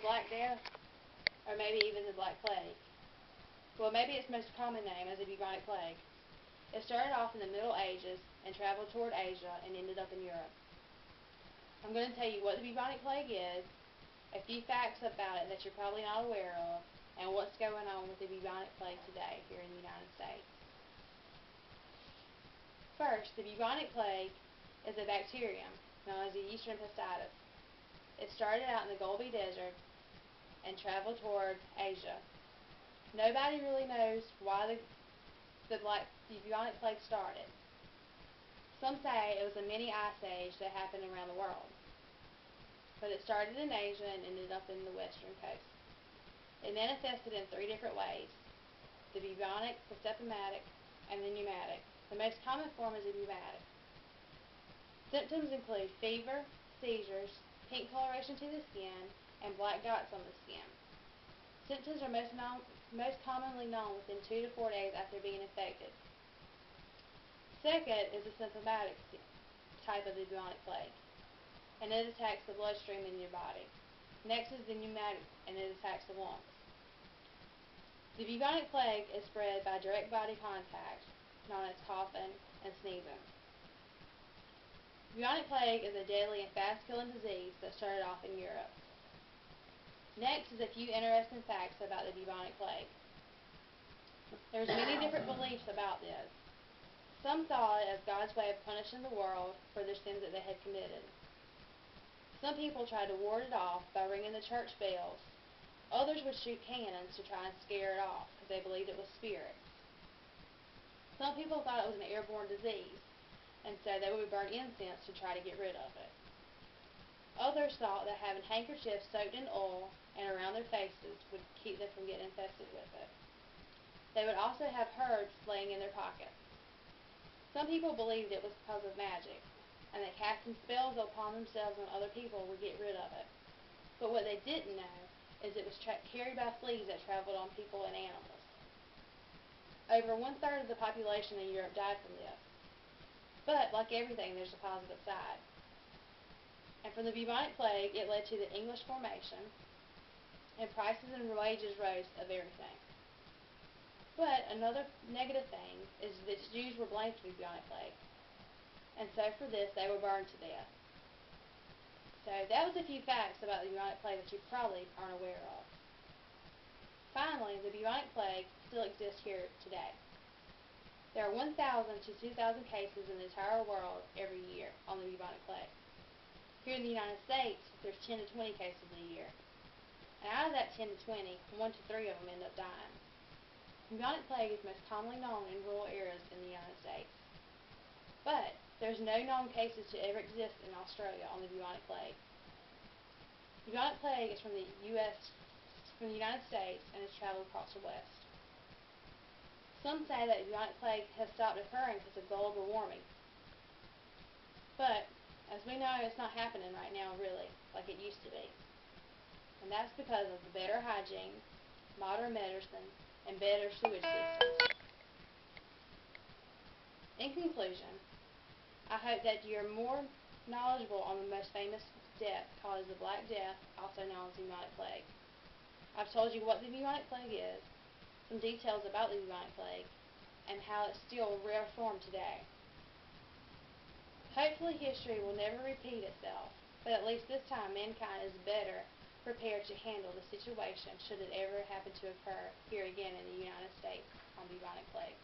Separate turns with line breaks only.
Black Death, or maybe even the Black Plague. Well, maybe its most common name as the bubonic plague. It started off in the Middle Ages and traveled toward Asia and ended up in Europe. I'm going to tell you what the bubonic plague is, a few facts about it that you're probably not aware of, and what's going on with the bubonic plague today here in the United States. First, the bubonic plague is a bacterium known as the Yeastern pestis. It started out in the Gobi Desert and traveled toward Asia. Nobody really knows why the bubonic plague started. Some say it was a mini ice age that happened around the world. But it started in Asia and ended up in the western coast. It manifested in 3 different ways: the bubonic, the symptomatic, and the pneumatic. The most common form is the pneumatic. Symptoms include fever, seizures, pink coloration to the skin, and black dots on the skin. Symptoms are most commonly known within 2 to 4 days after being infected. Second is the symptomatic type of the bubonic plague, and it attacks the bloodstream in your body. Next is the pneumatic, and it attacks the lungs. The bubonic plague is spread by direct body contact, known as coughing and sneezing. Bubonic plague is a deadly and fast-killing disease that started off in Europe. Next is a few interesting facts about the bubonic plague. There's many different beliefs about this. Some saw it as God's way of punishing the world for their sins that they had committed. Some people tried to ward it off by ringing the church bells. Others would shoot cannons to try and scare it off because they believed it was spirits. Some people thought it was an airborne disease, and so they would burn incense to try to get rid of it. Others thought that having handkerchiefs soaked in oil and around their faces would keep them from getting infested with it. They would also have herbs laying in their pockets. Some people believed it was because of magic, and that casting spells upon themselves and other people would get rid of it. But what they didn't know is it was carried by fleas that traveled on people and animals. Over 1/3 of the population in Europe died from this. But, like everything, there's a positive side. And from the bubonic plague, it led to the English formation, and prices and wages rose of everything. But another negative thing is that Jews were blamed for the bubonic plague, and so for this they were burned to death. So that was a few facts about the bubonic plague that you probably aren't aware of. Finally, the bubonic plague still exists here today. There are 1,000 to 2,000 cases in the entire world every year on the bubonic plague. Here in the United States, there's 10 to 20 cases a year. And out of that 10 to 20, 1 to 3 of them end up dying. Bubonic plague is most commonly known in rural areas in the United States. But there's no known cases to ever exist in Australia on the bubonic plague. Bubonic plague is from the United States and has traveled across the West. Some say that bubonic plague has stopped occurring because of global warming. But as we know, it's not happening right now, really, like it used to be. And that's because of the better hygiene, modern medicine, and better sewage systems. In conclusion, I hope that you're more knowledgeable on the most famous death called the Black Death, also known as the bubonic plague. I've told you what the bubonic plague is, some details about the bubonic plague, and how it's still in rare form today. Hopefully history will never repeat itself, but at least this time mankind is better prepared to handle the situation should it ever happen to occur here again in the United States on bubonic plague.